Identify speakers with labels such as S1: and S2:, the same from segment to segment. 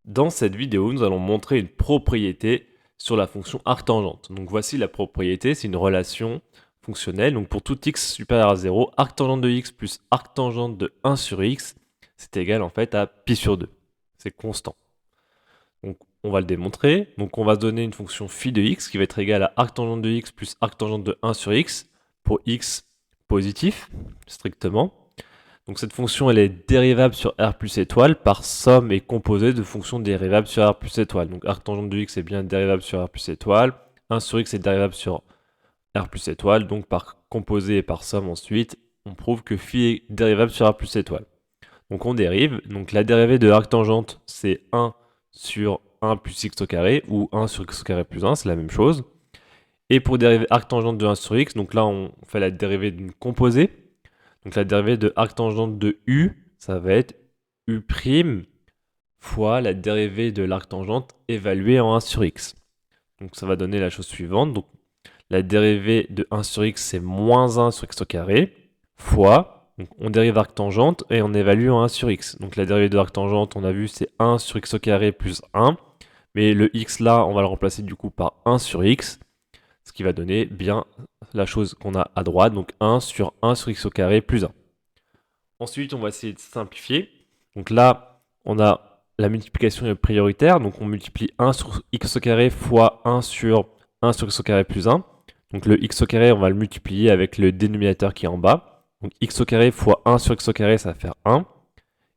S1: Dans cette vidéo, nous allons montrer une propriété sur la fonction arctangente. Donc voici la propriété, c'est une relation fonctionnelle. Donc pour tout x supérieur à 0, arctangente de x plus arctangente de 1 sur x, c'est égal en fait à pi sur 2. C'est constant. Donc on va le démontrer. Donc on va se donner une fonction phi de x qui va être égale à arctangente de x plus arctangente de 1 sur x pour x positif, strictement. Donc cette fonction, elle est dérivable sur R plus étoile par somme et composée de fonctions dérivables sur R plus étoile. Donc arctangente de x est bien dérivable sur R plus étoile, 1 sur x est dérivable sur R plus étoile, donc par composé et par somme ensuite, on prouve que phi est dérivable sur R plus étoile. Donc on dérive, donc la dérivée de arctangente, c'est 1 sur 1 plus x au carré, ou 1 sur x au carré plus 1, c'est la même chose. Et pour dériver arctangente de 1 sur x, donc là on fait la dérivée d'une composée. Donc la dérivée de arctangente de u, ça va être u' fois la dérivée de l'arctangente évaluée en 1 sur x. Donc ça va donner la chose suivante. Donc la dérivée de 1 sur x, c'est moins 1 sur x au carré, fois, donc on dérive arctangente et on évalue en 1 sur x. Donc la dérivée de l'arctangente, on a vu, c'est 1 sur x au carré plus 1. Mais le x là, on va le remplacer du coup par 1 sur x, ce qui va donner bien la chose qu'on a à droite, donc 1 sur x au carré plus 1. Ensuite, on va essayer de simplifier. Donc là, on a la multiplication est prioritaire, donc on multiplie 1 sur x au carré fois 1 sur x au carré plus 1. Donc le x au carré, on va le multiplier avec le dénominateur qui est en bas. Donc x au carré fois 1 sur x au carré, ça va faire 1.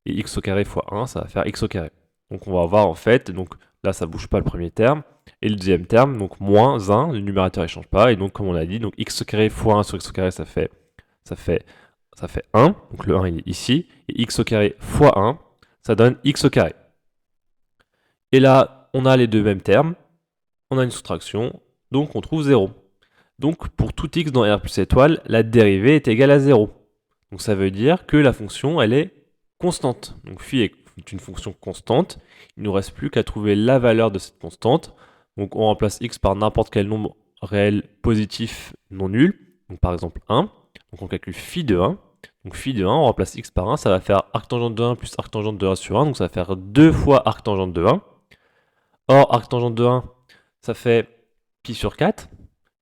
S1: Et x au carré fois 1, ça va faire x au carré. Donc on va voir en fait, donc là ça bouge pas le premier terme. Et le deuxième terme, donc moins 1, le numérateur ne change pas. Et donc comme on l'a dit, donc x au carré fois 1 sur x au carré, ça fait 1. Donc le 1 il est ici. Et x au carré fois 1, ça donne x au carré. Et là, on a les deux mêmes termes. On a une soustraction, donc on trouve 0. Donc pour tout x dans R plus étoile, la dérivée est égale à 0. Donc ça veut dire que la fonction, elle est constante. Donc phi est une fonction constante. Il ne nous reste plus qu'à trouver la valeur de cette constante. Donc on remplace x par n'importe quel nombre réel positif non nul. Donc par exemple 1. Donc on calcule phi de 1. Donc phi de 1, on remplace x par 1. Ça va faire arctangente de 1 plus arctangente de 1 sur 1. Donc ça va faire 2 fois arctangente de 1. Or arctangente de 1, ça fait pi sur 4.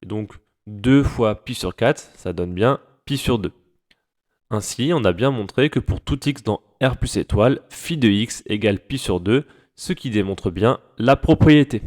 S1: Et donc 2 fois pi sur 4, ça donne bien pi sur 2. Ainsi, on a bien montré que pour tout x dans R plus étoile, phi de x égale pi sur 2, ce qui démontre bien la propriété.